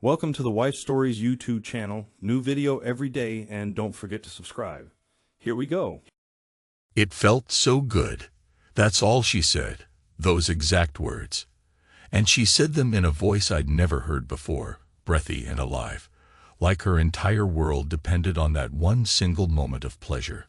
Welcome to the Wife Stories YouTube channel. New video every day, and don't forget to subscribe. Here we go. It felt so good. That's all she said, those exact words. And she said them in a voice I'd never heard before, breathy and alive, like her entire world depended on that one single moment of pleasure.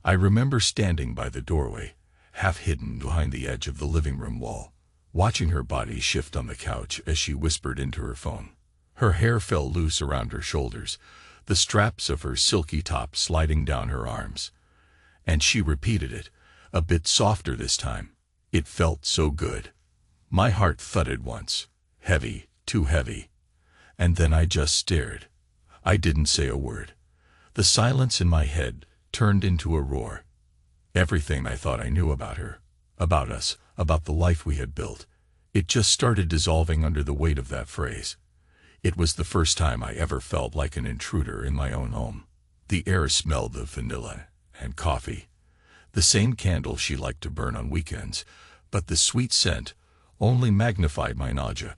I remember standing by the doorway, half hidden behind the edge of the living room wall, watching her body shift on the couch as she whispered into her phone. Her hair fell loose around her shoulders, the straps of her silky top sliding down her arms. And she repeated it, a bit softer this time. It felt so good. My heart thudded once, heavy, too heavy. And then I just stared. I didn't say a word. The silence in my head turned into a roar. Everything I thought I knew about her, about us, about the life we had built, it just started dissolving under the weight of that phrase. It was the first time I ever felt like an intruder in my own home. The air smelled of vanilla and coffee, the same candle she liked to burn on weekends, but the sweet scent only magnified my nausea.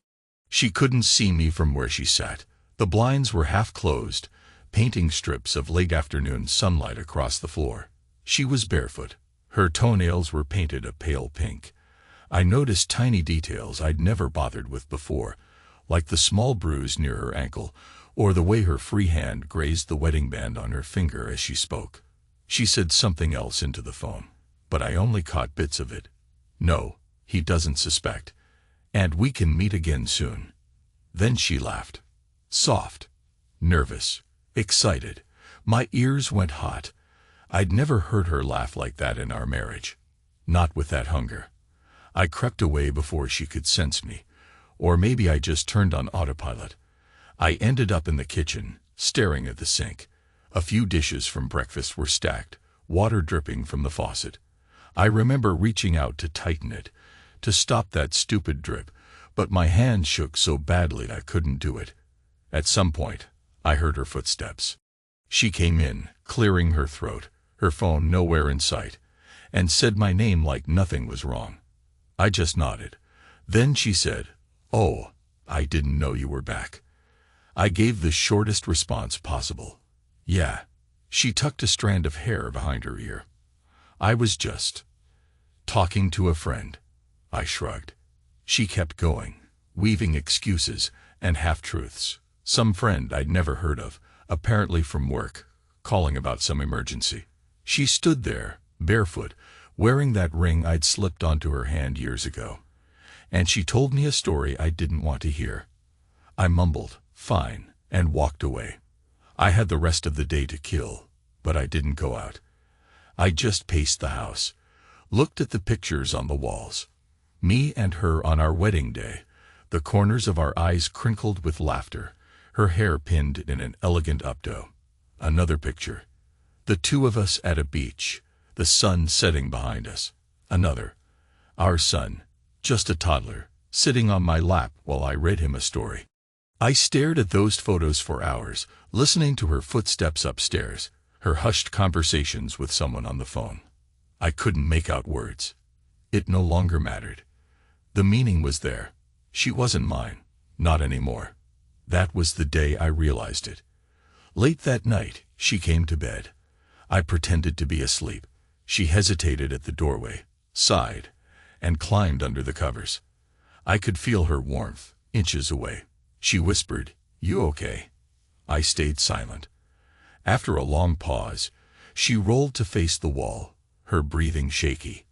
She couldn't see me from where she sat. The blinds were half closed, painting strips of late afternoon sunlight across the floor. She was barefoot. Her toenails were painted a pale pink. I noticed tiny details I'd never bothered with before, like the small bruise near her ankle, or the way her free hand grazed the wedding band on her finger as she spoke. She said something else into the phone, but I only caught bits of it. No, he doesn't suspect. And we can meet again soon. Then she laughed. Soft, nervous, excited. My ears went hot. I'd never heard her laugh like that in our marriage. Not with that hunger. I crept away before she could sense me. Or maybe I just turned on autopilot. I ended up in the kitchen, staring at the sink. A few dishes from breakfast were stacked, water dripping from the faucet. I remember reaching out to tighten it, to stop that stupid drip, but my hand shook so badly I couldn't do it. At some point, I heard her footsteps. She came in, clearing her throat, her phone nowhere in sight, and said my name like nothing was wrong. I just nodded. Then she said, "Oh, I didn't know you were back." I gave the shortest response possible. Yeah. She tucked a strand of hair behind her ear. I was just talking to a friend. I shrugged. She kept going, weaving excuses and half-truths. Some friend I'd never heard of, apparently from work, calling about some emergency. She stood there, barefoot, wearing that ring I'd slipped onto her hand years ago. And she told me a story I didn't want to hear. I mumbled, "Fine," and walked away. I had the rest of the day to kill, but I didn't go out. I just paced the house, looked at the pictures on the walls. Me and her on our wedding day, the corners of our eyes crinkled with laughter, her hair pinned in an elegant updo. Another picture. The two of us at a beach, the sun setting behind us. Another. Our son, just a toddler, sitting on my lap while I read him a story. I stared at those photos for hours, listening to her footsteps upstairs, her hushed conversations with someone on the phone. I couldn't make out words. It no longer mattered. The meaning was there. She wasn't mine. Not anymore. That was the day I realized it. Late that night, she came to bed. I pretended to be asleep. She hesitated at the doorway, sighed, and climbed under the covers. I could feel her warmth, inches away. She whispered, "You okay?" I stayed silent. After a long pause, she rolled to face the wall, her breathing shaky.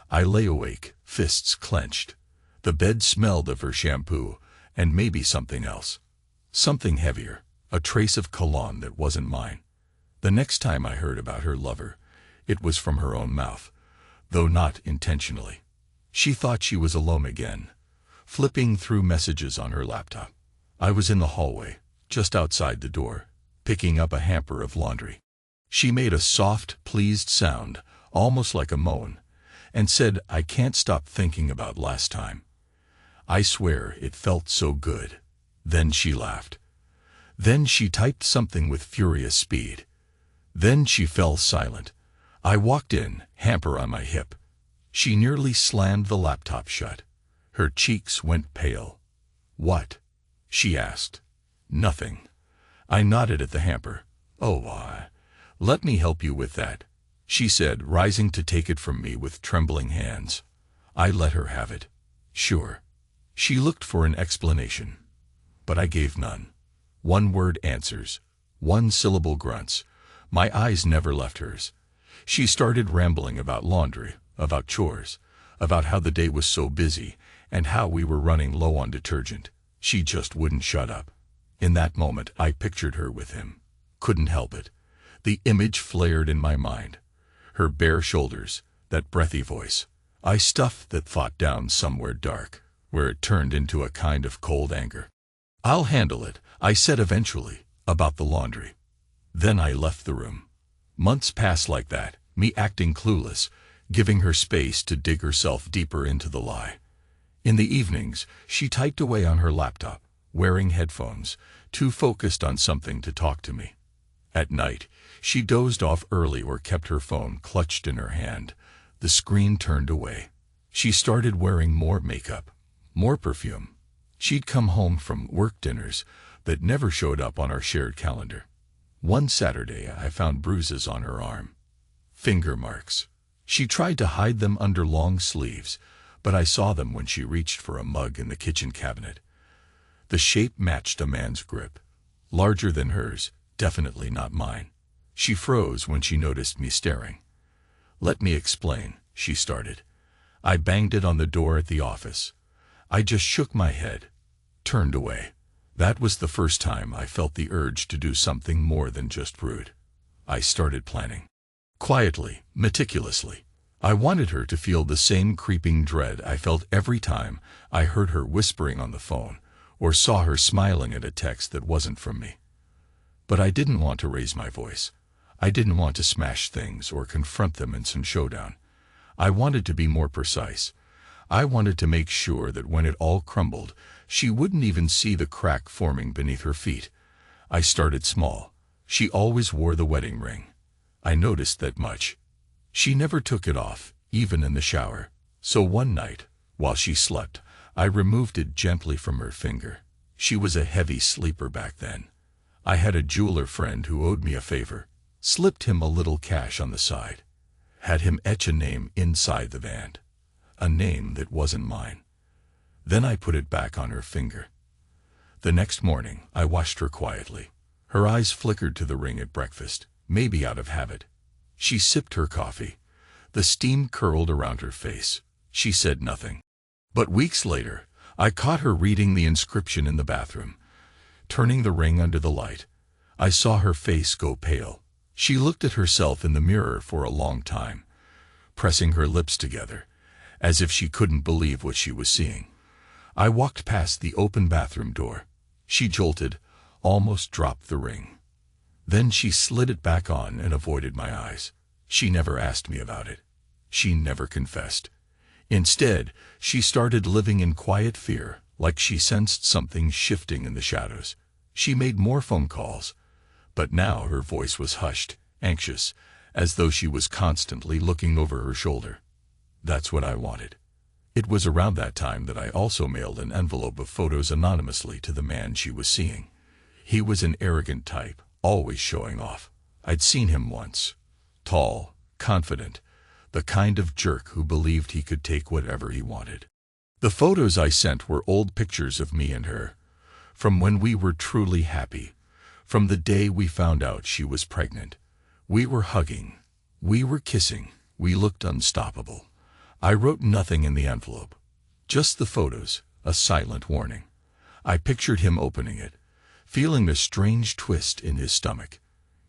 I lay awake, fists clenched. The bed smelled of her shampoo, and maybe something else. Something heavier, a trace of cologne that wasn't mine. The next time I heard about her lover, it was from her own mouth, though not intentionally. She thought she was alone again, flipping through messages on her laptop. I was in the hallway, just outside the door, picking up a hamper of laundry. She made a soft, pleased sound, almost like a moan, and said, "I can't stop thinking about last time." I swear it felt so good. Then she laughed. Then she typed something with furious speed. Then she fell silent. I walked in, hamper on my hip. She nearly slammed the laptop shut. Her cheeks went pale. "What?" she asked. Nothing. I nodded at the hamper. Oh, let me help you with that, she said, rising to take it from me with trembling hands. I let her have it. Sure. She looked for an explanation, but I gave none. One-word answers, one-syllable grunts. My eyes never left hers. She started rambling about laundry, about chores, about how the day was so busy, and how we were running low on detergent. She just wouldn't shut up. In that moment, I pictured her with him. Couldn't help it. The image flared in my mind. Her bare shoulders, that breathy voice. I stuffed that thought down somewhere dark, where it turned into a kind of cold anger. I'll handle it, I said eventually, about the laundry. Then I left the room. Months passed like that, me acting clueless, giving her space to dig herself deeper into the lie. In the evenings, she typed away on her laptop, wearing headphones, too focused on something to talk to me. At night, she dozed off early or kept her phone clutched in her hand, the screen turned away. She started wearing more makeup, more perfume. She'd come home from work dinners that never showed up on our shared calendar. One Saturday, I found bruises on her arm. Finger marks. She tried to hide them under long sleeves, but I saw them when she reached for a mug in the kitchen cabinet. The shape matched a man's grip. Larger than hers, definitely not mine. She froze when she noticed me staring. Let me explain, she started. I banged it on the door at the office. I just shook my head, turned away. That was the first time I felt the urge to do something more than just rude. I started planning. Quietly, meticulously. I wanted her to feel the same creeping dread I felt every time I heard her whispering on the phone or saw her smiling at a text that wasn't from me. But I didn't want to raise my voice. I didn't want to smash things or confront them in some showdown. I wanted to be more precise. I wanted to make sure that when it all crumbled, she wouldn't even see the crack forming beneath her feet. I started small. She always wore the wedding ring. I noticed that much. She never took it off, even in the shower. So one night, while she slept, I removed it gently from her finger. She was a heavy sleeper back then. I had a jeweler friend who owed me a favor. Slipped him a little cash on the side. Had him etch a name inside the band. A name that wasn't mine. Then I put it back on her finger. The next morning, I watched her quietly. Her eyes flickered to the ring at breakfast, maybe out of habit. She sipped her coffee. The steam curled around her face. She said nothing. But weeks later, I caught her reading the inscription in the bathroom. Turning the ring under the light, I saw her face go pale. She looked at herself in the mirror for a long time, pressing her lips together, as if she couldn't believe what she was seeing. I walked past the open bathroom door. She jolted, almost dropped the ring. Then she slid it back on and avoided my eyes. She never asked me about it. She never confessed. Instead, she started living in quiet fear, like she sensed something shifting in the shadows. She made more phone calls, but now her voice was hushed, anxious, as though she was constantly looking over her shoulder. That's what I wanted. It was around that time that I also mailed an envelope of photos anonymously to the man she was seeing. He was an arrogant type, always showing off. I'd seen him once. Tall, confident, the kind of jerk who believed he could take whatever he wanted. The photos I sent were old pictures of me and her, from when we were truly happy, from the day we found out she was pregnant. We were hugging. We were kissing. We looked unstoppable. I wrote nothing in the envelope. Just the photos, a silent warning. I pictured him opening it, feeling a strange twist in his stomach.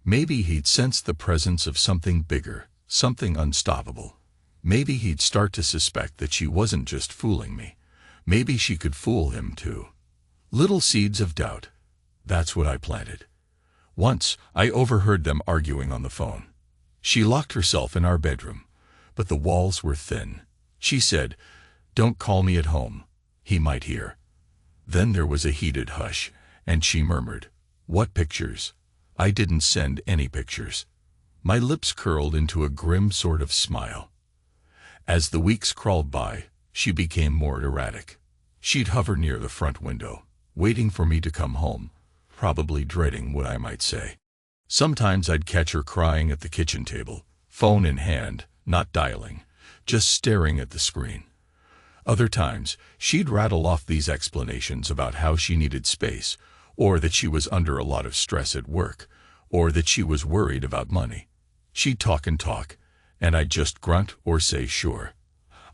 Maybe he'd sense the presence of something bigger, something unstoppable. Maybe he'd start to suspect that she wasn't just fooling me. Maybe she could fool him too. Little seeds of doubt. That's what I planted. Once, I overheard them arguing on the phone. She locked herself in our bedroom, but the walls were thin. She said, "Don't call me at home. He might hear." Then there was a heated hush, and she murmured, "What pictures?" I didn't send any pictures. My lips curled into a grim sort of smile. As the weeks crawled by, she became more erratic. She'd hover near the front window, waiting for me to come home, probably dreading what I might say. Sometimes I'd catch her crying at the kitchen table, phone in hand, not dialing, just staring at the screen. Other times, she'd rattle off these explanations about how she needed space, or that she was under a lot of stress at work, or that she was worried about money. She'd talk, and I'd just grunt or say sure.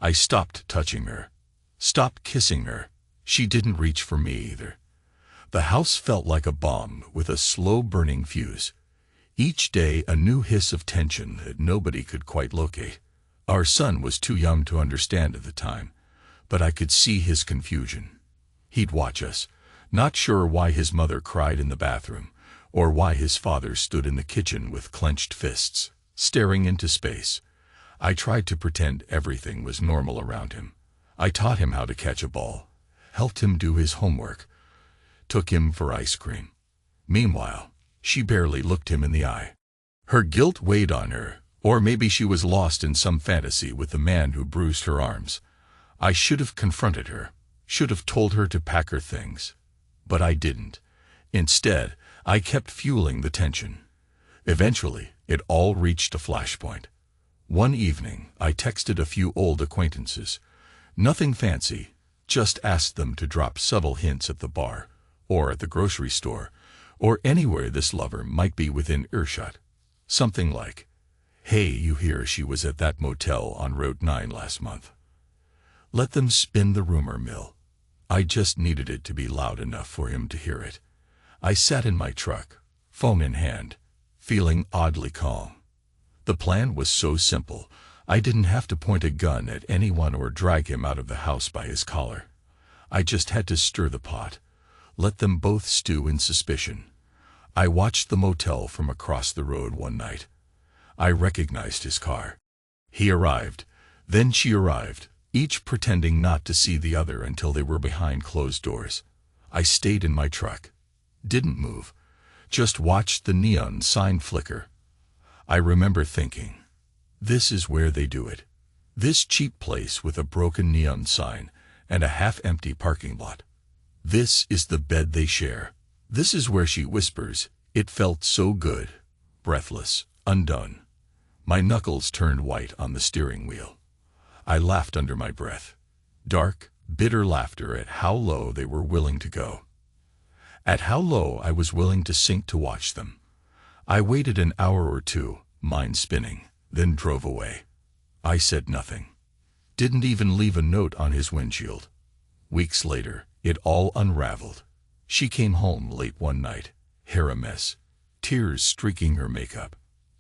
I stopped touching her, stopped kissing her. She didn't reach for me either. The house felt like a bomb with a slow-burning fuse. Each day a new hiss of tension that nobody could quite locate. Our son was too young to understand at the time, but I could see his confusion. He'd watch us, not sure why his mother cried in the bathroom, or why his father stood in the kitchen with clenched fists, staring into space. I tried to pretend everything was normal around him. I taught him how to catch a ball, helped him do his homework, took him for ice cream. Meanwhile, she barely looked him in the eye. Her guilt weighed on her, or maybe she was lost in some fantasy with the man who bruised her arms. I should have confronted her, should have told her to pack her things. But I didn't. Instead, I kept fueling the tension. Eventually, it all reached a flashpoint. One evening, I texted a few old acquaintances. Nothing fancy, just asked them to drop subtle hints at the bar, or at the grocery store, or anywhere this lover might be within earshot. Something like, "Hey, you hear she was at that motel on Route 9 last month?" Let them spin the rumor mill. I just needed it to be loud enough for him to hear it. I sat in my truck, phone in hand, feeling oddly calm. The plan was so simple, I didn't have to point a gun at anyone or drag him out of the house by his collar. I just had to stir the pot, let them both stew in suspicion. I watched the motel from across the road one night. I recognized his car. He arrived, then she arrived, each pretending not to see the other until they were behind closed doors. I stayed in my truck. Didn't move. Just watched the neon sign flicker. I remember thinking, this is where they do it. This cheap place with a broken neon sign and a half-empty parking lot. This is the bed they share. This is where she whispers, "It felt so good." Breathless, undone. My knuckles turned white on the steering wheel. I laughed under my breath. Dark, bitter laughter at how low they were willing to go. At how low I was willing to sink to watch them. I waited an hour or two, mind spinning, then drove away. I said nothing. Didn't even leave a note on his windshield. Weeks later, it all unraveled. She came home late one night, hair a mess, tears streaking her makeup.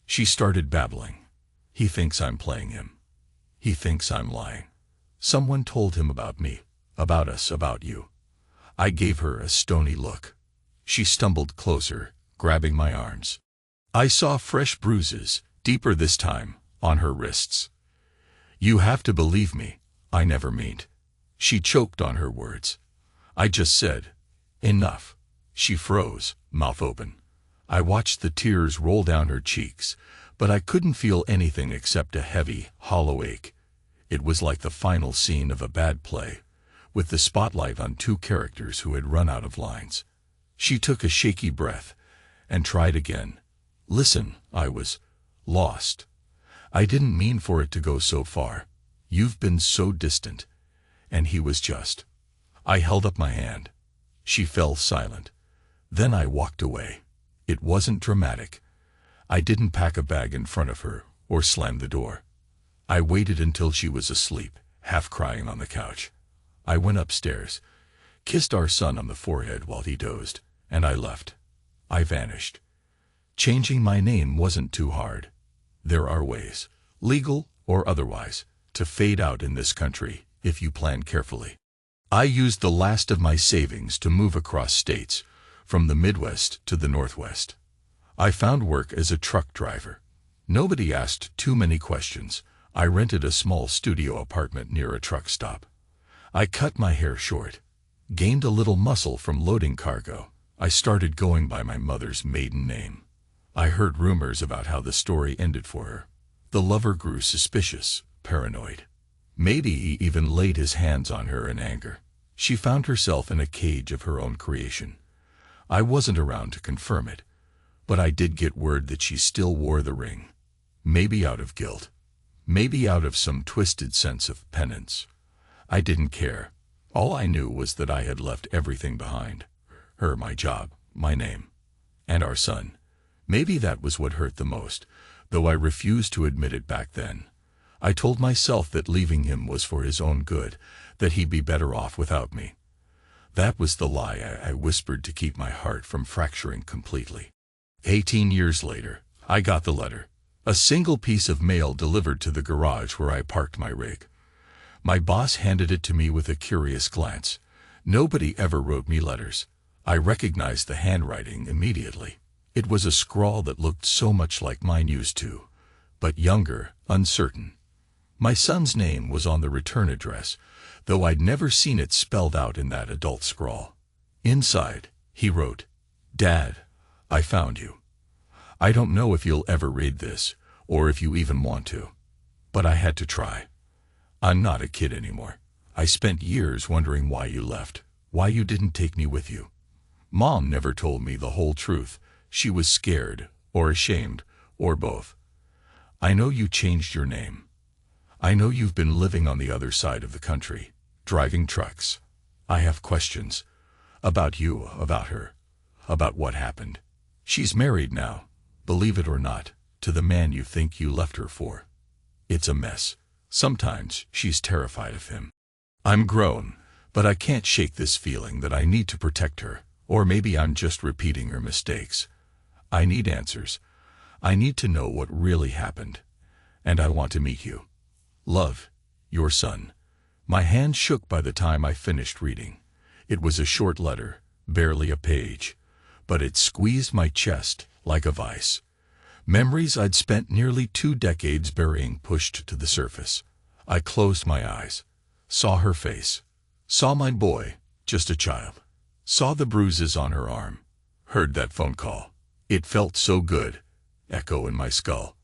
She started babbling. He thinks I'm playing him. He thinks I'm lying. Someone told him about me, about us, about you. I gave her a stony look. She stumbled closer, grabbing my arms. I saw fresh bruises, deeper this time, on her wrists. "You have to believe me, I never meant." She choked on her words. I just said, "Enough." She froze, mouth open. I watched the tears roll down her cheeks, but I couldn't feel anything except a heavy, hollow ache. It was like the final scene of a bad play, with the spotlight on two characters who had run out of lines. She took a shaky breath and tried again. "Listen, I was lost. I didn't mean for it to go so far. You've been so distant." And he was just. I held up my hand. She fell silent. Then I walked away. It wasn't dramatic. I didn't pack a bag in front of her or slam the door. I waited until she was asleep, half crying on the couch. I went upstairs, kissed our son on the forehead while he dozed, and I left. I vanished. Changing my name wasn't too hard. There are ways, legal or otherwise, to fade out in this country if you plan carefully. I used the last of my savings to move across states, from the Midwest to the Northwest. I found work as a truck driver. Nobody asked too many questions. I rented a small studio apartment near a truck stop. I cut my hair short, gained a little muscle from loading cargo. I started going by my mother's maiden name. I heard rumors about how the story ended for her. The lover grew suspicious, paranoid. Maybe he even laid his hands on her in anger. She found herself in a cage of her own creation. I wasn't around to confirm it, but I did get word that she still wore the ring. Maybe out of guilt. Maybe out of some twisted sense of penance. I didn't care. All I knew was that I had left everything behind. Her, my job, my name, and our son. Maybe that was what hurt the most, though I refused to admit it back then. I told myself that leaving him was for his own good, that he'd be better off without me. That was the lie I whispered to keep my heart from fracturing completely. 18 years later, I got the letter. A single piece of mail delivered to the garage where I parked my rig. My boss handed it to me with a curious glance. Nobody ever wrote me letters. I recognized the handwriting immediately. It was a scrawl that looked so much like mine used to, but younger, uncertain. My son's name was on the return address, though I'd never seen it spelled out in that adult scrawl. Inside, he wrote, "Dad, I found you. I don't know if you'll ever read this, or if you even want to, but I had to try. I'm not a kid anymore. I spent years wondering why you left, why you didn't take me with you. Mom never told me the whole truth. She was scared, or ashamed, or both. I know you changed your name. I know you've been living on the other side of the country, driving trucks. I have questions. About you, about her, about what happened. She's married now, believe it or not, to the man you think you left her for. It's a mess. Sometimes she's terrified of him. I'm grown, but I can't shake this feeling that I need to protect her, or maybe I'm just repeating her mistakes. I need answers. I need to know what really happened, and I want to meet you. Love, your son." My hand shook by the time I finished reading. It was a short letter, barely a page, but it squeezed my chest like a vice. Memories I'd spent nearly 2 decades burying pushed to the surface. I closed my eyes, saw her face, saw my boy, just a child, saw the bruises on her arm, heard that phone call. It felt so good, echo in my skull.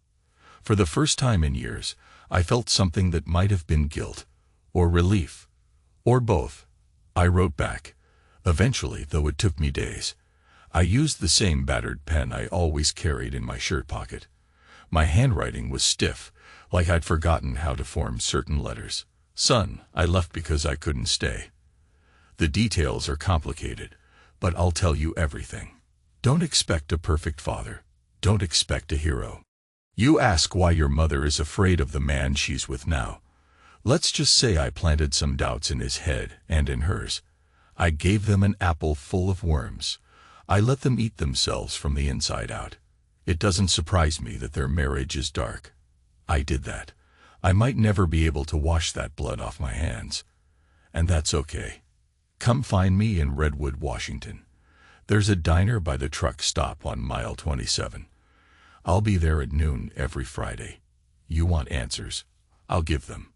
For the first time in years, I felt something that might have been guilt, or relief, or both. I wrote back. Eventually, though it took me days. I used the same battered pen I always carried in my shirt pocket. My handwriting was stiff, like I'd forgotten how to form certain letters. "Son, I left because I couldn't stay. The details are complicated, but I'll tell you everything. Don't expect a perfect father. Don't expect a hero. You ask why your mother is afraid of the man she's with now. Let's just say I planted some doubts in his head and in hers. I gave them an apple full of worms. I let them eat themselves from the inside out. It doesn't surprise me that their marriage is dark. I did that. I might never be able to wash that blood off my hands. And that's okay. Come find me in Redwood, Washington. There's a diner by the truck stop on mile 27. I'll be there at noon every Friday. You want answers? I'll give them.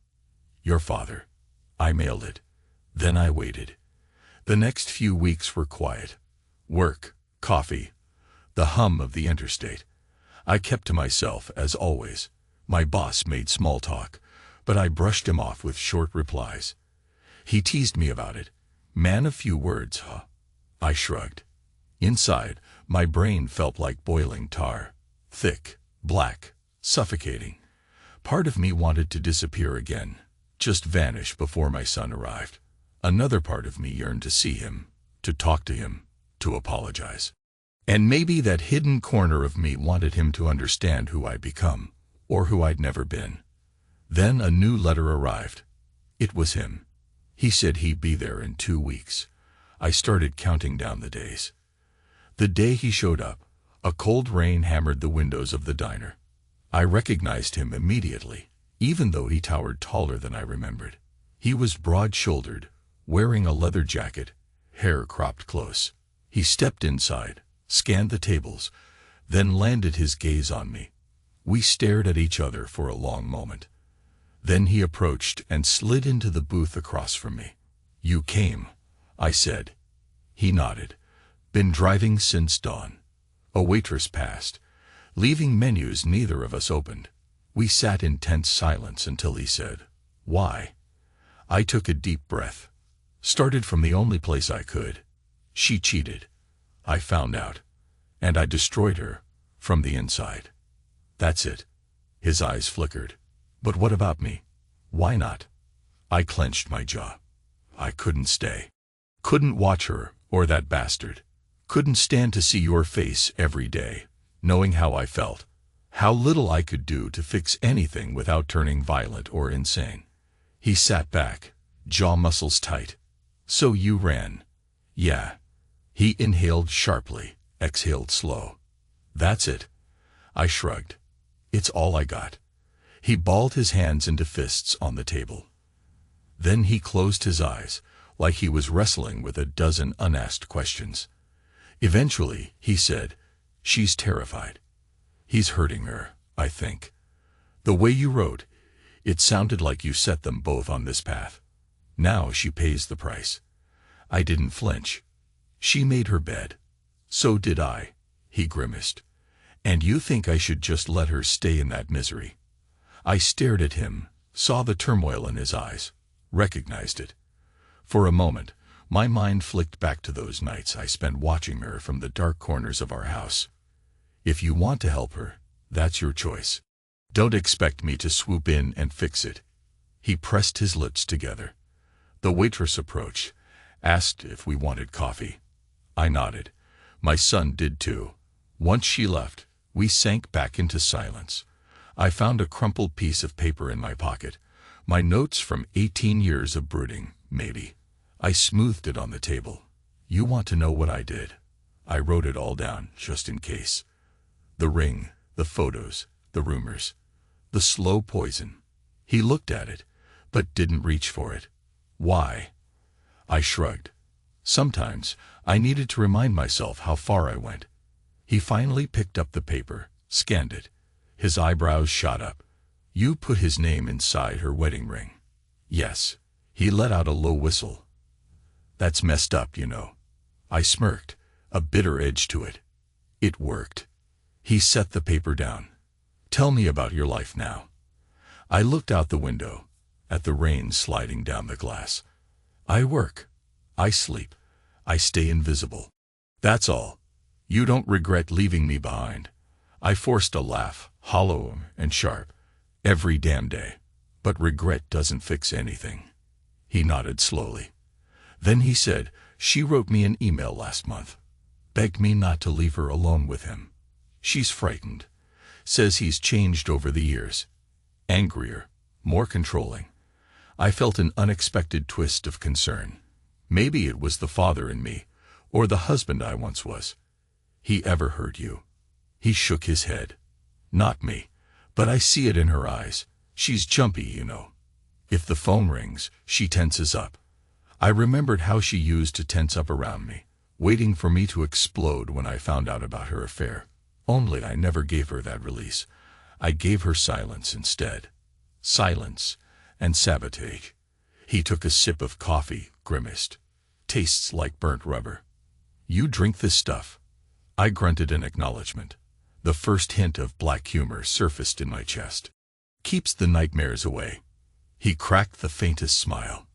Your father." I mailed it. Then I waited. The next few weeks were quiet. Work, coffee, the hum of the interstate. I kept to myself, as always. My boss made small talk, but I brushed him off with short replies. He teased me about it. "Man of few words, huh?" I shrugged. Inside, my brain felt like boiling tar. Thick, black, suffocating. Part of me wanted to disappear again, just vanish before my son arrived. Another part of me yearned to see him, to talk to him, to apologize. And maybe that hidden corner of me wanted him to understand who I'd become, or who I'd never been. Then a new letter arrived. It was him. He said he'd be there in 2 weeks. I started counting down the days. The day he showed up, a cold rain hammered the windows of the diner. I recognized him immediately, even though he towered taller than I remembered. He was broad-shouldered, wearing a leather jacket, hair cropped close. He stepped inside, scanned the tables, then landed his gaze on me. We stared at each other for a long moment. Then he approached and slid into the booth across from me. "You came," I said. He nodded. "Been driving since dawn." A waitress passed, leaving menus neither of us opened. We sat in tense silence until he said, "Why?" I took a deep breath. Started from the only place I could. She cheated. I found out. And I destroyed her, from the inside. That's it. His eyes flickered. But what about me? Why not? I clenched my jaw. I couldn't stay. Couldn't watch her, or that bastard. Couldn't stand to see your face every day, knowing how I felt. How little I could do to fix anything without turning violent or insane. He sat back, jaw muscles tight. So you ran. Yeah. He inhaled sharply, exhaled slow. That's it. I shrugged. It's all I got. He balled his hands into fists on the table. Then he closed his eyes, like he was wrestling with a dozen unasked questions. Eventually, he said, "She's terrified. He's hurting her, I think. The way you wrote, it sounded like you set them both on this path. Now she pays the price." I didn't flinch. She made her bed. So did I, he grimaced. And you think I should just let her stay in that misery? I stared at him, saw the turmoil in his eyes, recognized it. For a moment, my mind flicked back to those nights I spent watching her from the dark corners of our house. If you want to help her, that's your choice. Don't expect me to swoop in and fix it. He pressed his lips together. The waitress approached, asked if we wanted coffee. I nodded. My son did too. Once she left, we sank back into silence. I found a crumpled piece of paper in my pocket. My notes from 18 years of brooding, maybe. I smoothed it on the table. You want to know what I did? I wrote it all down, just in case. The ring, the photos, the rumors. The slow poison. He looked at it, but didn't reach for it. Why? I shrugged. Sometimes I needed to remind myself how far I went. He finally picked up the paper, scanned it. His eyebrows shot up. You put his name inside her wedding ring. Yes. He let out a low whistle. That's messed up, you know. I smirked, a bitter edge to it. It worked. He set the paper down. Tell me about your life now. I looked out the window, at the rain sliding down the glass. I work. I sleep. I stay invisible. That's all. You don't regret leaving me behind. I forced a laugh, hollow and sharp, every damn day. But regret doesn't fix anything. He nodded slowly. Then he said, she wrote me an email last month. Begged me not to leave her alone with him. She's frightened. Says he's changed over the years. Angrier, more controlling. I felt an unexpected twist of concern. Maybe it was the father in me, or the husband I once was. He ever hurt you? He shook his head. Not me, but I see it in her eyes. She's jumpy, you know. If the phone rings, she tenses up. I remembered how she used to tense up around me, waiting for me to explode when I found out about her affair. Only I never gave her that release. I gave her silence instead. Silence and sabotage. He took a sip of coffee, grimaced. Tastes like burnt rubber. You drink this stuff? I grunted in acknowledgement. The first hint of black humor surfaced in my chest. Keeps the nightmares away. He cracked the faintest smile.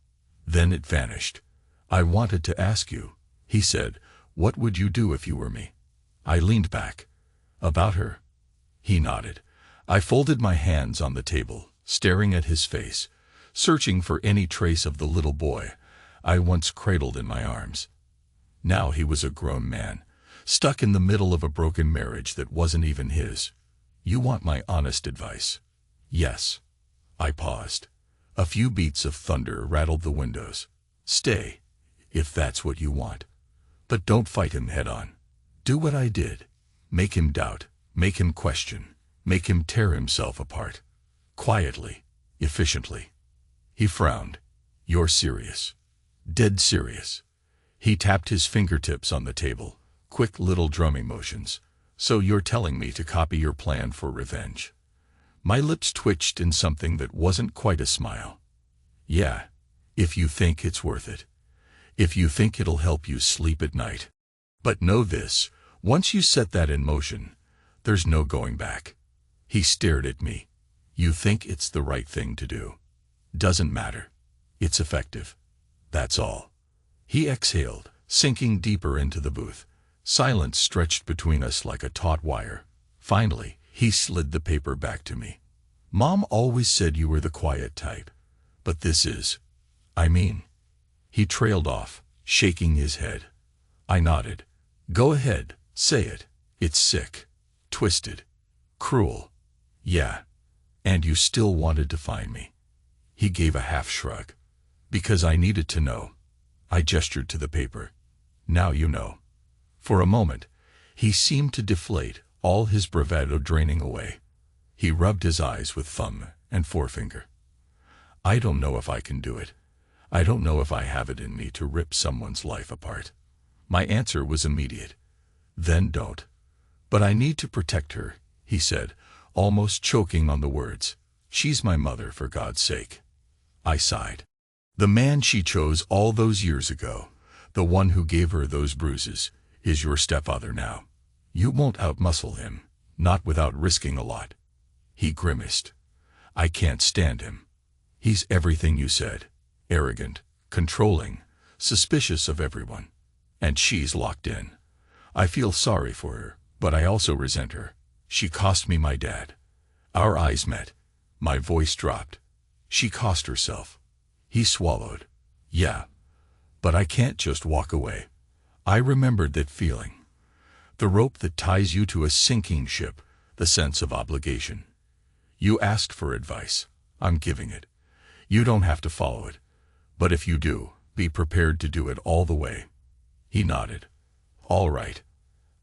Then it vanished. I wanted to ask you, he said, what would you do if you were me? I leaned back. About her? He nodded. I folded my hands on the table, staring at his face, searching for any trace of the little boy I once cradled in my arms. Now he was a grown man, stuck in the middle of a broken marriage that wasn't even his. You want my honest advice? Yes. I paused. A few beats of thunder rattled the windows. Stay, if that's what you want. But don't fight him head on. Do what I did. Make him doubt, make him question, make him tear himself apart. Quietly, efficiently. He frowned. You're serious. Dead serious. He tapped his fingertips on the table, quick little drumming motions. So you're telling me to copy your plan for revenge? My lips twitched in something that wasn't quite a smile. Yeah, if you think it's worth it. If you think it'll help you sleep at night. But know this, once you set that in motion, there's no going back. He stared at me. You think it's the right thing to do. Doesn't matter. It's effective. That's all. He exhaled, sinking deeper into the booth. Silence stretched between us like a taut wire. Finally, he slid the paper back to me. Mom always said you were the quiet type. But this is... I mean... He trailed off, shaking his head. I nodded. Go ahead, say it. It's sick. Twisted. Cruel. Yeah. And you still wanted to find me. He gave a half shrug. Because I needed to know. I gestured to the paper. Now you know. For a moment, he seemed to deflate, all his bravado draining away. He rubbed his eyes with thumb and forefinger. I don't know if I can do it. I don't know if I have it in me to rip someone's life apart. My answer was immediate. Then don't. But I need to protect her, he said, almost choking on the words. She's my mother, for God's sake. I sighed. The man she chose all those years ago, the one who gave her those bruises, is your stepfather now. You won't outmuscle him, not without risking a lot. He grimaced. I can't stand him. He's everything you said. Arrogant, controlling, suspicious of everyone. And she's locked in. I feel sorry for her, but I also resent her. She cost me my dad. Our eyes met. My voice dropped. She cost herself. He swallowed. Yeah. But I can't just walk away. I remembered that feeling. The rope that ties you to a sinking ship, the sense of obligation. You asked for advice. I'm giving it. You don't have to follow it. But if you do, be prepared to do it all the way. He nodded. All right.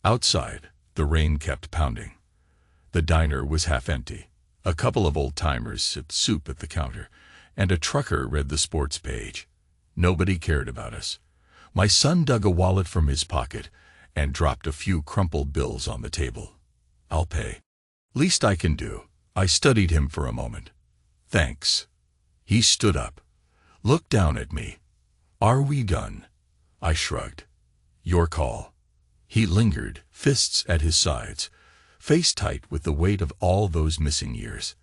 Outside, the rain kept pounding. The diner was half empty. A couple of old-timers sipped soup at the counter, and a trucker read the sports page. Nobody cared about us. My son dug a wallet from his pocket and dropped a few crumpled bills on the table. I'll pay. Least I can do. I studied him for a moment. Thanks. He stood up. Looked down at me. Are we done? I shrugged. Your call. He lingered, fists at his sides, face tight with the weight of all those missing years.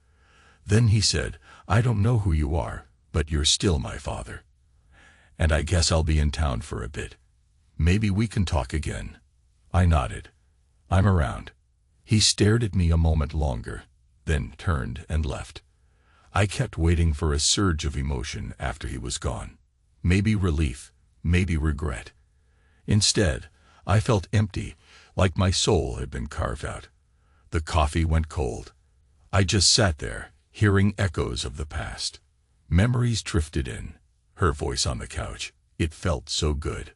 Then he said, I don't know who you are, but you're still my father. And I guess I'll be in town for a bit. Maybe we can talk again. I nodded. I'm around. He stared at me a moment longer, then turned and left. I kept waiting for a surge of emotion after he was gone. Maybe relief, maybe regret. Instead, I felt empty, like my soul had been carved out. The coffee went cold. I just sat there, hearing echoes of the past. Memories drifted in. Her voice on the couch. It felt so good.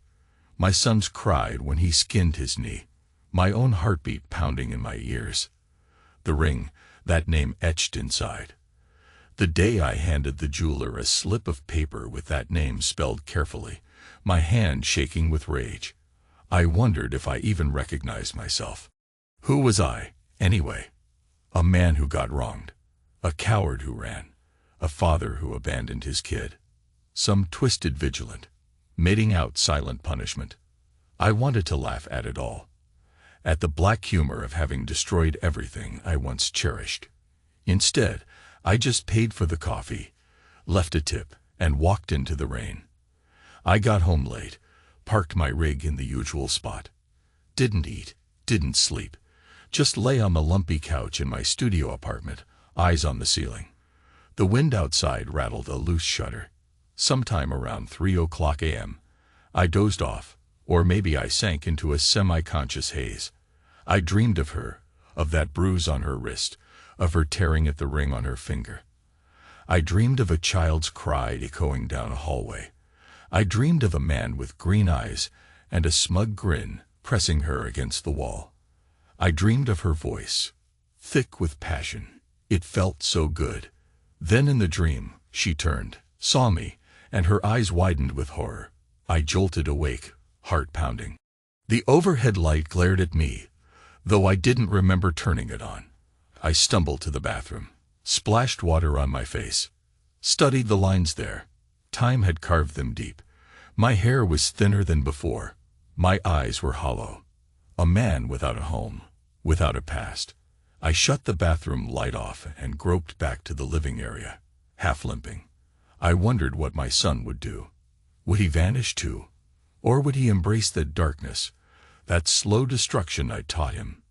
My son's cried when he skinned his knee. My own heartbeat pounding in my ears. The ring, that name etched inside. The day I handed the jeweler a slip of paper with that name spelled carefully, my hand shaking with rage. I wondered if I even recognized myself. Who was I, anyway? A man who got wronged. A coward who ran. A father who abandoned his kid. Some twisted vigilant, meting out silent punishment. I wanted to laugh at it all. At the black humor of having destroyed everything I once cherished. Instead, I just paid for the coffee, left a tip, and walked into the rain. I got home late, parked my rig in the usual spot. Didn't eat, didn't sleep. Just lay on the lumpy couch in my studio apartment, eyes on the ceiling. The wind outside rattled a loose shutter. Sometime around 3:00 a.m., I dozed off, or maybe I sank into a semi-conscious haze. I dreamed of her, of that bruise on her wrist, of her tearing at the ring on her finger. I dreamed of a child's cry echoing down a hallway. I dreamed of a man with green eyes and a smug grin pressing her against the wall. I dreamed of her voice, thick with passion. It felt so good. Then in the dream, she turned, saw me, and her eyes widened with horror. I jolted awake, heart pounding. The overhead light glared at me, though I didn't remember turning it on. I stumbled to the bathroom, splashed water on my face, studied the lines there. Time had carved them deep. My hair was thinner than before. My eyes were hollow. A man without a home, without a past. I shut the bathroom light off and groped back to the living area, half limping. I wondered what my son would do. Would he vanish too? Or would he embrace the darkness, that slow destruction I taught him.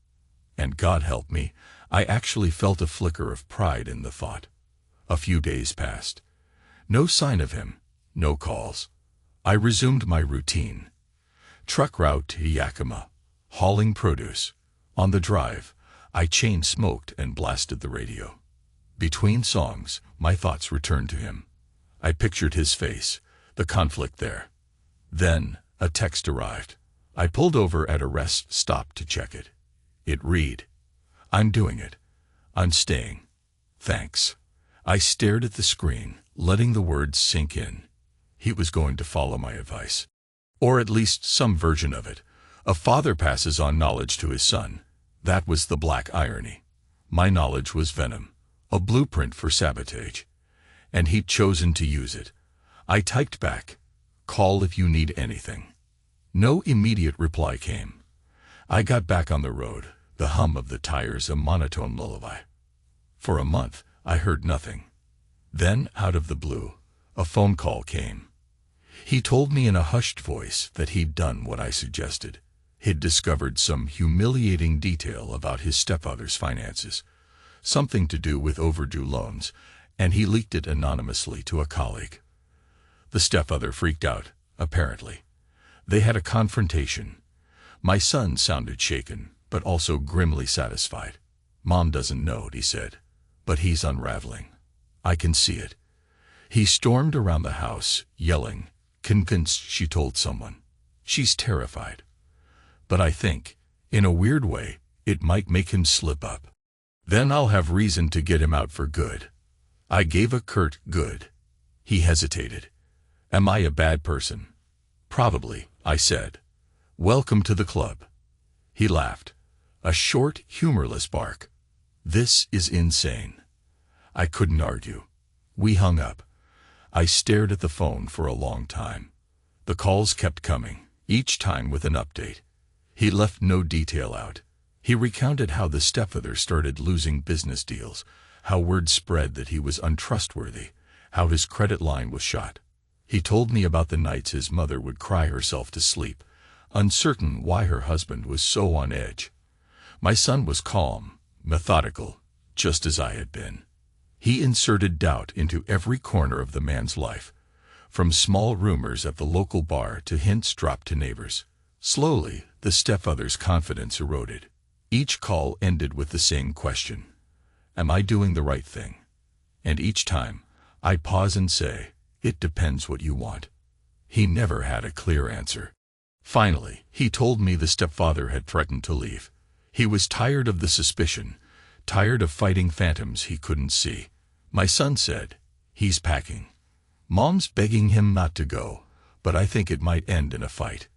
And God help me, I actually felt a flicker of pride in the thought. A few days passed. No sign of him, no calls. I resumed my routine. Truck route to Yakima, hauling produce. On the drive, I chain-smoked and blasted the radio. Between songs, my thoughts returned to him. I pictured his face, the conflict there. Then, a text arrived. I pulled over at a rest stop to check it. It read, "I'm doing it. I'm staying. Thanks." I stared at the screen, letting the words sink in. He was going to follow my advice. Or at least some version of it. A father passes on knowledge to his son. That was the black irony. My knowledge was venom, a blueprint for sabotage. And he'd chosen to use it. I typed back, "Call if you need anything." No immediate reply came. I got back on the road, the hum of the tires a monotone lullaby. For a month, I heard nothing. Then, out of the blue, a phone call came. He told me in a hushed voice that he'd done what I suggested. He'd discovered some humiliating detail about his stepfather's finances, something to do with overdue loans, and he leaked it anonymously to a colleague. The stepfather freaked out, apparently. They had a confrontation. My son sounded shaken, but also grimly satisfied. "Mom doesn't know," he said, "but he's unraveling. I can see it." He stormed around the house, yelling, convinced she told someone. She's terrified. But I think, in a weird way, it might make him slip up. Then I'll have reason to get him out for good. I gave a curt good. He hesitated. "Am I a bad person?" "Probably," I said. "Welcome to the club." He laughed. A short, humorless bark. "This is insane." I couldn't argue. We hung up. I stared at the phone for a long time. The calls kept coming, each time with an update. He left no detail out. He recounted how the stepfather started losing business deals, how word spread that he was untrustworthy, how his credit line was shot. He told me about the nights his mother would cry herself to sleep, uncertain why her husband was so on edge. My son was calm, methodical, just as I had been. He inserted doubt into every corner of the man's life, from small rumors at the local bar to hints dropped to neighbors. Slowly, the stepfather's confidence eroded. Each call ended with the same question: "Am I doing the right thing?" And each time, I'd pause and say, "It depends what you want." He never had a clear answer. Finally, he told me the stepfather had threatened to leave. He was tired of the suspicion, tired of fighting phantoms he couldn't see. My son said, "He's packing. Mom's begging him not to go, but I think it might end in a fight.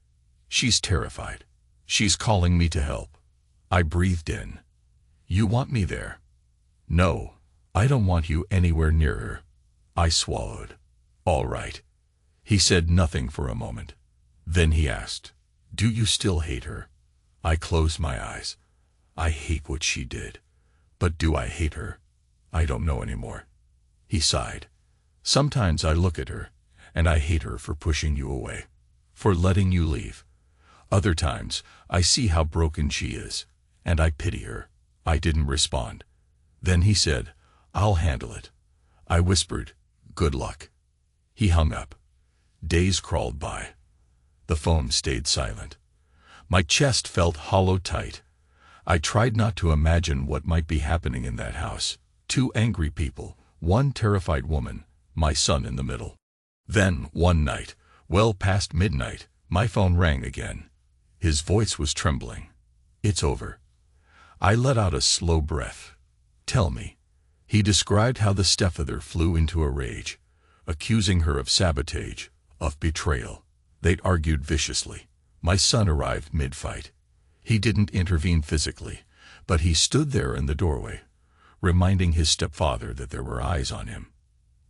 She's terrified. She's calling me to help." I breathed in. "You want me there?" "No, I don't want you anywhere near her." I swallowed. "All right." He said nothing for a moment. Then he asked, "Do you still hate her?" I closed my eyes. "I hate what she did. But do I hate her? I don't know anymore." He sighed. "Sometimes I look at her, and I hate her for pushing you away, for letting you leave. Other times, I see how broken she is, and I pity her." I didn't respond. Then he said, "I'll handle it." I whispered, "Good luck." He hung up. Days crawled by. The phone stayed silent. My chest felt hollow tight. I tried not to imagine what might be happening in that house. 2 angry people, 1 terrified woman, my son in the middle. Then, one night, well past midnight, my phone rang again. His voice was trembling. "It's over." I let out a slow breath. "Tell me." He described how the stepfather flew into a rage, accusing her of sabotage, of betrayal. They'd argued viciously. My son arrived mid-fight. He didn't intervene physically, but he stood there in the doorway, reminding his stepfather that there were eyes on him,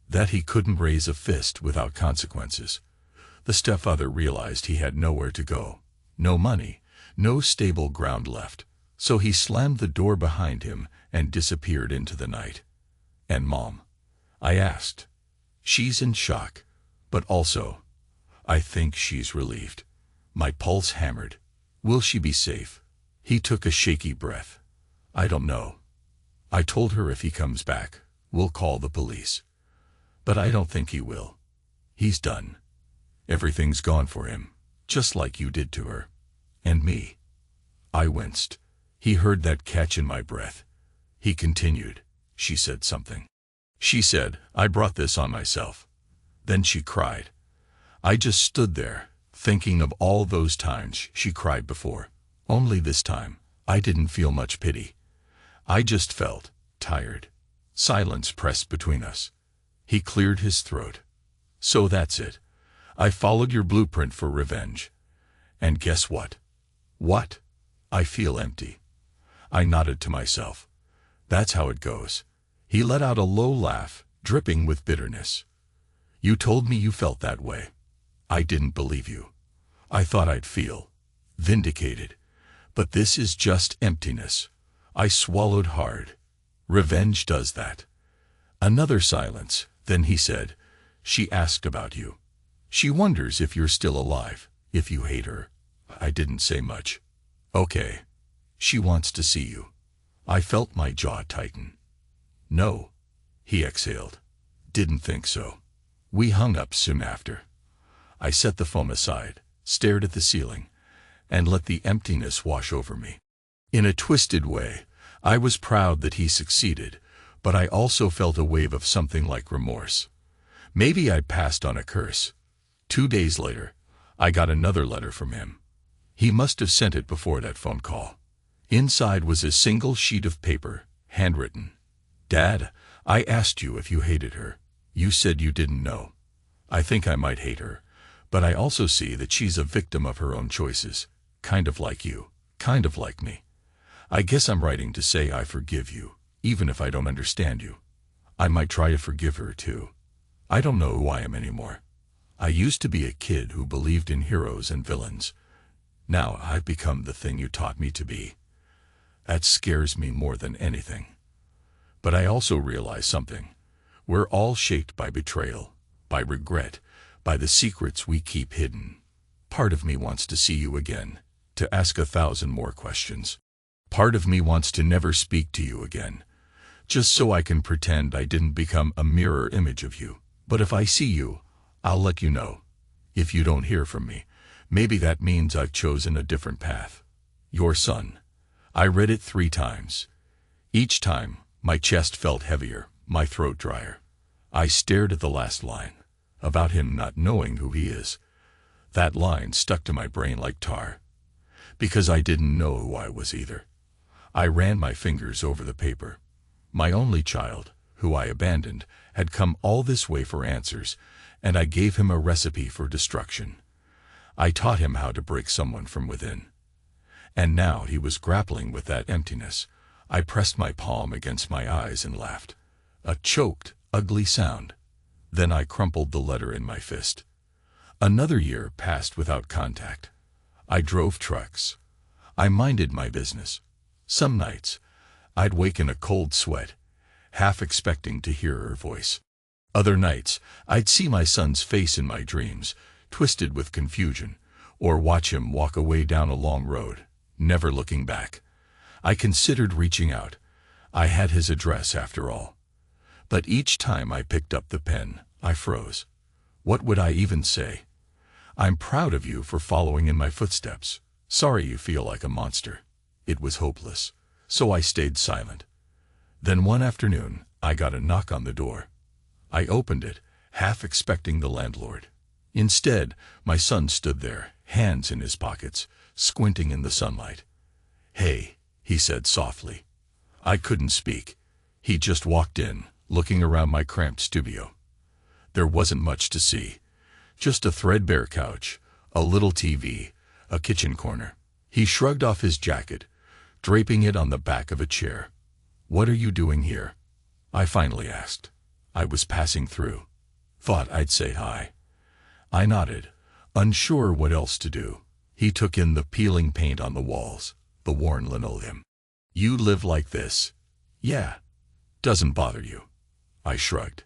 that he couldn't raise a fist without consequences. The stepfather realized he had nowhere to go, no money, no stable ground left, so he slammed the door behind him and disappeared into the night. "And Mom?" I asked. "She's in shock, but also, I think she's relieved." My pulse hammered. Will she be safe? He took a shaky breath. I don't know. I told her if he comes back, we'll call the police. But I don't think he will. He's done. Everything's gone for him, just like you did to her. And me. I winced. He heard that catch in my breath. He continued. She said something. She said, I brought this on myself. Then she cried. I just stood there, thinking of all those times she cried before. Only this time, I didn't feel much pity. I just felt tired. Silence pressed between us. He cleared his throat. So that's it. I followed your blueprint for revenge. And guess what? What? I feel empty. I nodded to myself. That's how it goes. He let out a low laugh, dripping with bitterness. You told me you felt that way. I didn't believe you. I thought I'd feel vindicated. But this is just emptiness. I swallowed hard. Revenge does that. Another silence. Then he said, she asked about you. She wonders if you're still alive, if you hate her. I didn't say much. Okay. She wants to see you. I felt my jaw tighten. No. He exhaled. Didn't think so. We hung up soon after. I set the phone aside, stared at the ceiling, and let the emptiness wash over me. In a twisted way, I was proud that he succeeded, but I also felt a wave of something like remorse. Maybe I'd passed on a curse. 2 days later, I got another letter from him. He must have sent it before that phone call. Inside was a single sheet of paper, handwritten. Dad, I asked you if you hated her. You said you didn't know. I think I might hate her, but I also see that she's a victim of her own choices, kind of like you, kind of like me. I guess I'm writing to say I forgive you, even if I don't understand you. I might try to forgive her too. I don't know who I am anymore. I used to be a kid who believed in heroes and villains. Now I've become the thing you taught me to be. That scares me more than anything. But I also realize something. We're all shaped by betrayal, by regret, by the secrets we keep hidden. Part of me wants to see you again, to ask 1,000 more questions. Part of me wants to never speak to you again, just so I can pretend I didn't become a mirror image of you. But if I see you, I'll let you know. If you don't hear from me, maybe that means I've chosen a different path. Your son. I read it 3 times. Each time, my chest felt heavier, my throat drier. I stared at the last line, about him not knowing who he is. That line stuck to my brain like tar, because I didn't know who I was either. I ran my fingers over the paper. My only child, who I abandoned, had come all this way for answers, and I gave him a recipe for destruction. I taught him how to break someone from within. And now he was grappling with that emptiness. I pressed my palm against my eyes and laughed. A choked, ugly sound. Then I crumpled the letter in my fist. Another year passed without contact. I drove trucks. I minded my business. Some nights, I'd wake in a cold sweat, half expecting to hear her voice. Other nights, I'd see my son's face in my dreams, twisted with confusion, or watch him walk away down a long road, never looking back. I considered reaching out. I had his address after all. But each time I picked up the pen, I froze. What would I even say? I'm proud of you for following in my footsteps. Sorry you feel like a monster. It was hopeless, so I stayed silent. Then one afternoon, I got a knock on the door. I opened it, half expecting the landlord. Instead, my son stood there, hands in his pockets, squinting in the sunlight. Hey, he said softly. I couldn't speak. He just walked in, looking around my cramped studio. There wasn't much to see. Just a threadbare couch, a little TV, a kitchen corner. He shrugged off his jacket, draping it on the back of a chair. What are you doing here? I finally asked. I was passing through. Thought I'd say hi. I nodded, unsure what else to do. He took in the peeling paint on the walls, the worn linoleum. You live like this? Yeah. Doesn't bother you? I shrugged.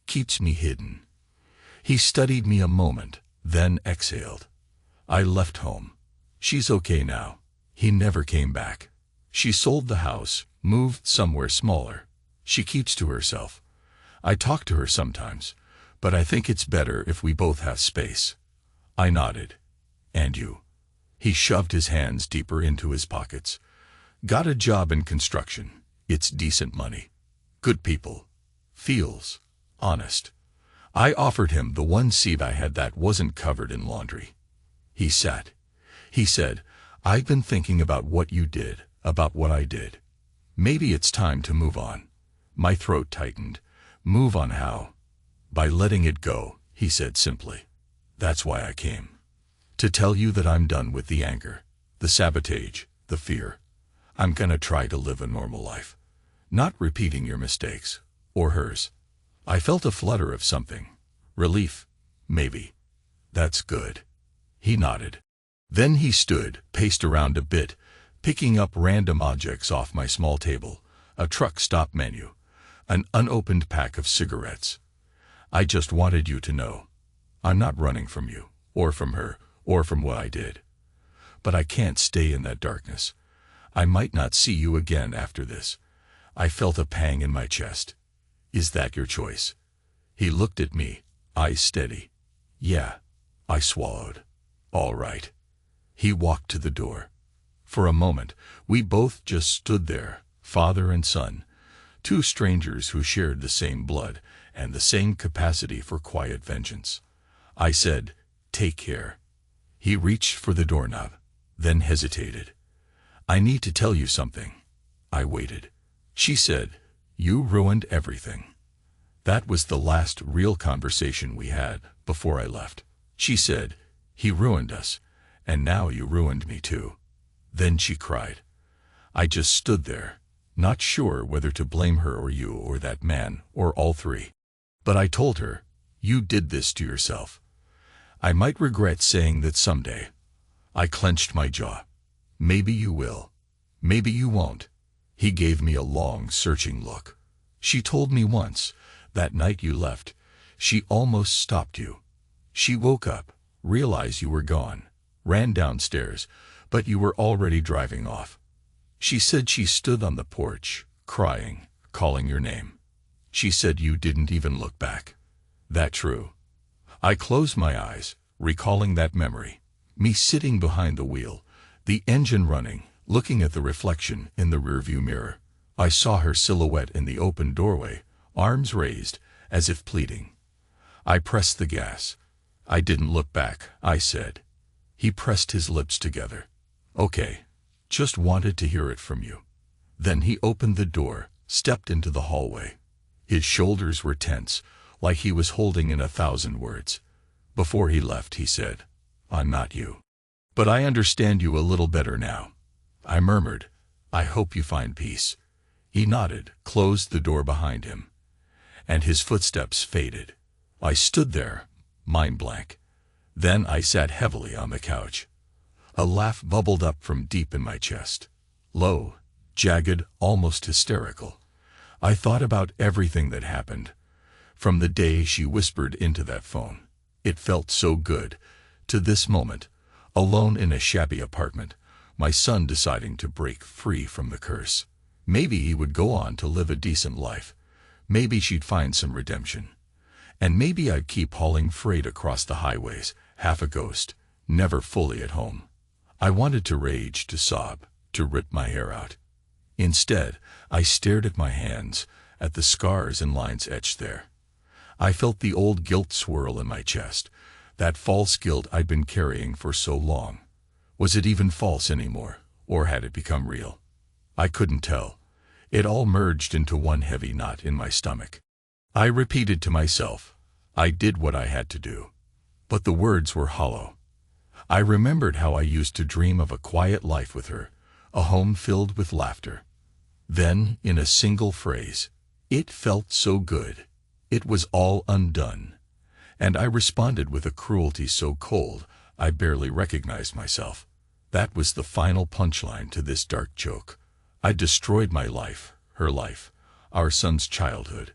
Keeps me hidden. He studied me a moment, then exhaled. I left home. She's okay now. He never came back. She sold the house, moved somewhere smaller. She keeps to herself. I talk to her sometimes, but I think it's better if we both have space. I nodded. And you? He shoved his hands deeper into his pockets. Got a job in construction. It's decent money. Good people. Feels honest. I offered him the one seat I had that wasn't covered in laundry. He sat. He said, I've been thinking about what you did, about what I did. Maybe it's time to move on. My throat tightened. Move on how? By letting it go, he said simply. That's why I came. To tell you that I'm done with the anger, the sabotage, the fear. I'm gonna try to live a normal life. Not repeating your mistakes, or hers. I felt a flutter of something. Relief, maybe. That's good. He nodded. Then he stood, paced around a bit, picking up random objects off my small table, a truck stop menu, an unopened pack of cigarettes. I just wanted you to know. I'm not running from you, or from her, or from what I did. But I can't stay in that darkness. I might not see you again after this. I felt a pang in my chest. Is that your choice? He looked at me, eyes steady. Yeah. I swallowed. All right. He walked to the door. For a moment, we both just stood there, father and son, two strangers who shared the same blood and the same capacity for quiet vengeance. I said, take care. He reached for the doorknob, then hesitated. I need to tell you something. I waited. She said, you ruined everything. That was the last real conversation we had before I left. She said, he ruined us, and now you ruined me too. Then she cried. I just stood there, not sure whether to blame her or you or that man or all three. But I told her, you did this to yourself. I might regret saying that someday. I clenched my jaw. Maybe you will. Maybe you won't. He gave me a long, searching look. She told me once, that night you left, she almost stopped you. She woke up, realized you were gone, ran downstairs, but you were already driving off. She said she stood on the porch, crying, calling your name. She said you didn't even look back. That true? I closed my eyes, recalling that memory. Me sitting behind the wheel, the engine running, looking at the reflection in the rearview mirror. I saw her silhouette in the open doorway, arms raised, as if pleading. I pressed the gas. I didn't look back, I said. He pressed his lips together. Okay. Just wanted to hear it from you. Then he opened the door, stepped into the hallway. His shoulders were tense, like he was holding in 1,000 words. Before he left, he said, I'm not you. But I understand you a little better now. I murmured, I hope you find peace. He nodded, closed the door behind him. And his footsteps faded. I stood there, mind blank. Then I sat heavily on the couch. A laugh bubbled up from deep in my chest. Low, jagged, almost hysterical. I thought about everything that happened. From the day she whispered into that phone. It felt so good. To this moment, alone in a shabby apartment, my son deciding to break free from the curse. Maybe he would go on to live a decent life. Maybe she'd find some redemption. And maybe I'd keep hauling freight across the highways, half a ghost, never fully at home. I wanted to rage, to sob, to rip my hair out. Instead, I stared at my hands, at the scars and lines etched there. I felt the old guilt swirl in my chest, that false guilt I'd been carrying for so long. Was it even false anymore, or had it become real? I couldn't tell. It all merged into one heavy knot in my stomach. I repeated to myself, I did what I had to do. But the words were hollow. I remembered how I used to dream of a quiet life with her, a home filled with laughter. Then, in a single phrase, it felt so good. It was all undone. And I responded with a cruelty so cold, I barely recognized myself. That was the final punchline to this dark joke. I destroyed my life, her life, our son's childhood.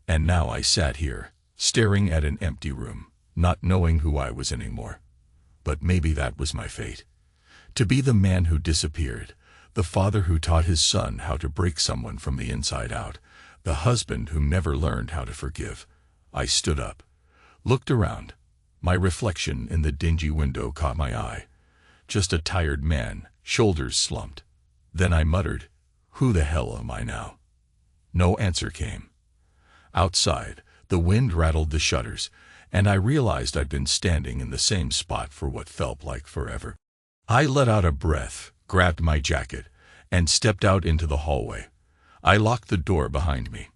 And now I sat here, staring at an empty room, not knowing who I was anymore. But maybe that was my fate. To be the man who disappeared, the father who taught his son how to break someone from the inside out, the husband who never learned how to forgive. I stood up, looked around. My reflection in the dingy window caught my eye. Just a tired man, shoulders slumped. Then I muttered, "Who the hell am I now?" No answer came. Outside, the wind rattled the shutters, and I realized I'd been standing in the same spot for what felt like forever. I let out a breath, grabbed my jacket, and stepped out into the hallway. I locked the door behind me.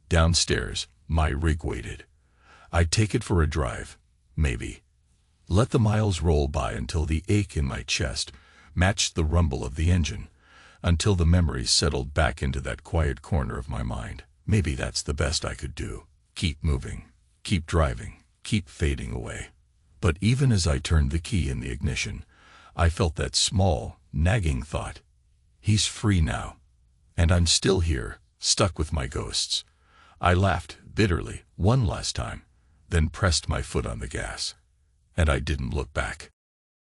Downstairs, my rig waited. I'd take it for a drive, maybe. Let the miles roll by until the ache in my chest matched the rumble of the engine, until the memories settled back into that quiet corner of my mind. Maybe that's the best I could do. Keep moving, keep driving, keep fading away. But even as I turned the key in the ignition, I felt that small, nagging thought. He's free now. And I'm still here, stuck with my ghosts. I laughed bitterly one last time, then pressed my foot on the gas. And I didn't look back.